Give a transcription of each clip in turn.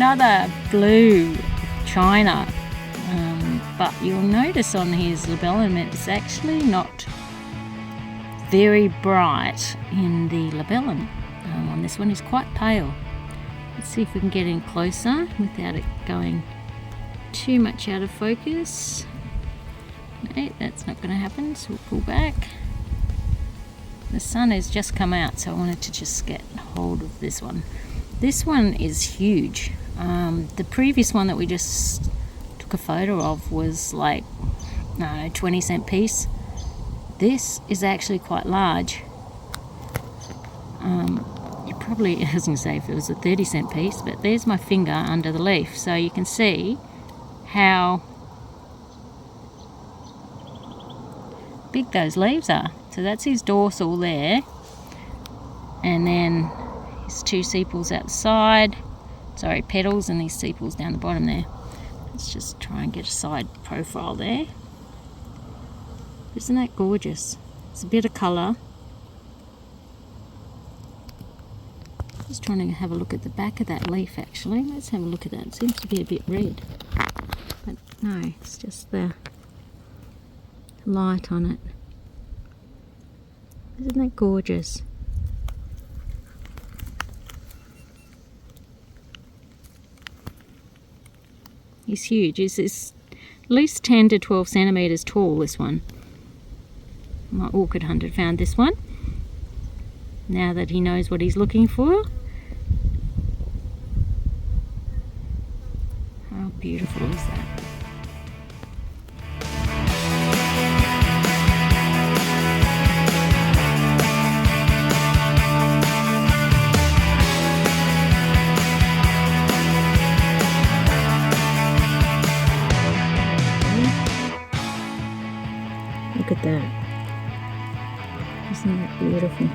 another Blue China, but you'll notice on his labellum it's actually not very bright in the labellum. On this one is quite pale. Let's see if we can get in closer without it going too much out of focus. No, that's not going to happen, so we'll pull back. The sun has just come out, so I wanted to just get hold of this one. This one is huge. The previous one that we just took a photo of was like, I don't know, 20-cent piece. This is actually quite large. You probably, I was going to say if it was a 30-cent piece, but there's my finger under the leaf, so you can see how big those leaves are. So that's his dorsal there, and then his two sepals outside, petals, and these sepals down the bottom there. Let's just try and get a side profile there. Isn't that gorgeous? It's a bit of colour. Just trying to have a look at the back of that leaf actually. Let's have a look at that. It seems to be a bit red. But no, it's just the light on it. Isn't that gorgeous? He's huge. It's at least 10 to 12 centimetres tall, this one. My orchid hunter found this one. Now that he knows what he's looking for. How beautiful is that? Look at that. Isn't that beautiful?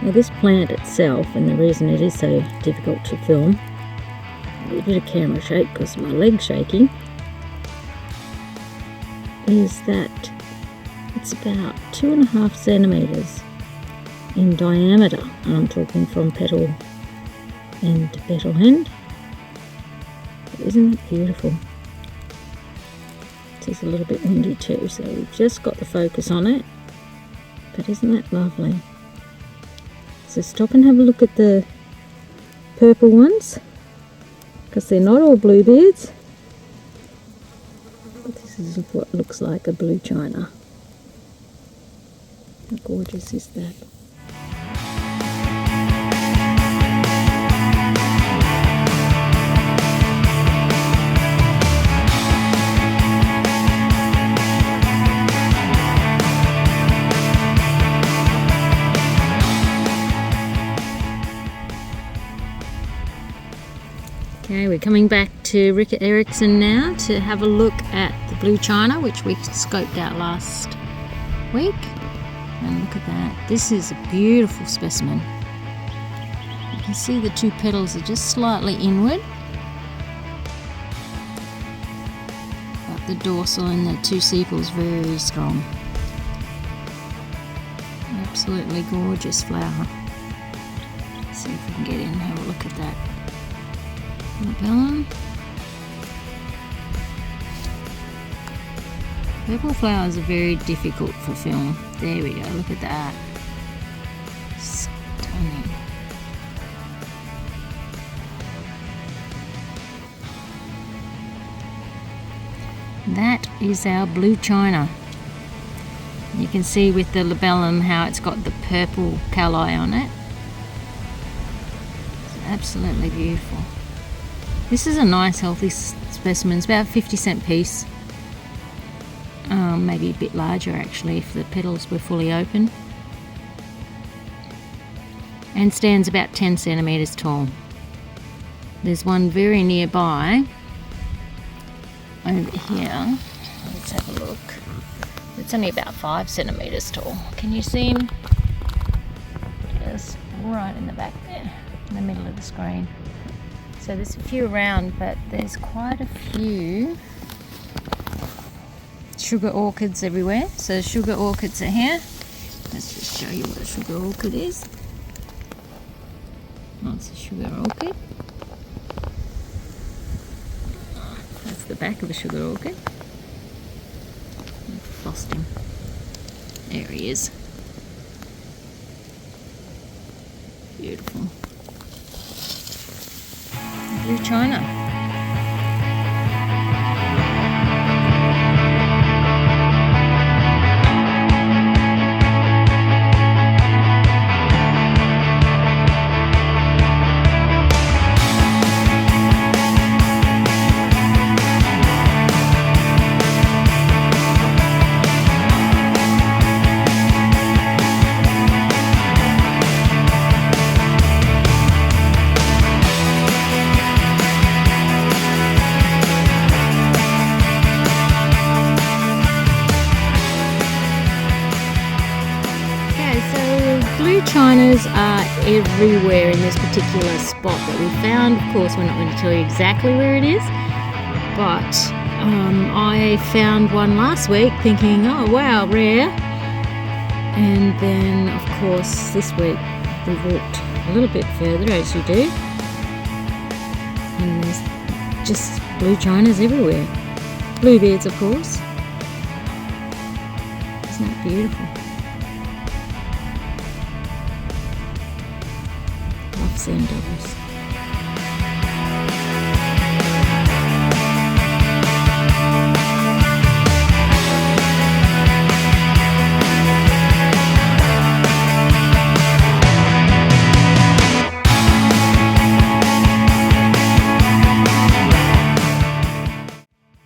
Now this plant itself, and the reason it is so difficult to film, a bit of camera shake because my leg's shaking, is that it's about 2.5 centimetres in diameter. I'm talking from petal end to petal end. But isn't that beautiful? It's a little bit windy too, so we've just got the focus on it. But isn't that lovely? So stop and have a look at the purple ones, because they're not all bluebeards. But this is what looks like a Blue China. How gorgeous is that? Okay, we're coming back to Rick Erickson now to have a look at the Blue China, which we scoped out last week. And look at that. This is a beautiful specimen. You can see the two petals are just slightly inward. But the dorsal and the two sepals very strong. Absolutely gorgeous flower. Let's see if we can get in and have a look at that. Labellum. Purple flowers are very difficult for film. There we go, look at that. Stunning. That is our Blue China. You can see with the labellum how it's got the purple cali on it. It's absolutely beautiful. This is a nice healthy specimen. It's about a 50-cent piece. Maybe a bit larger actually if the petals were fully open. And stands about 10 centimetres tall. There's one very nearby over here. Let's have a look. It's only about 5 centimetres tall. Can you see him? Just right in the back there, in the middle of the screen. So there's a few around, but there's quite a few sugar orchids everywhere. So sugar orchids are here. Let's just show you what a sugar orchid is. That's a sugar orchid. back of the sugar orchid. I've lost him. There he is. Beautiful. Blue China. Blue Chinas are everywhere in this particular spot that we found. Of course, we're not going to tell you exactly where it is, but I found one last week thinking, oh wow, rare. And then, of course, this week we walked a little bit further, as you do, and there's just Blue Chinas everywhere. Bluebeards, of course. Isn't that beautiful? Love sand doubles.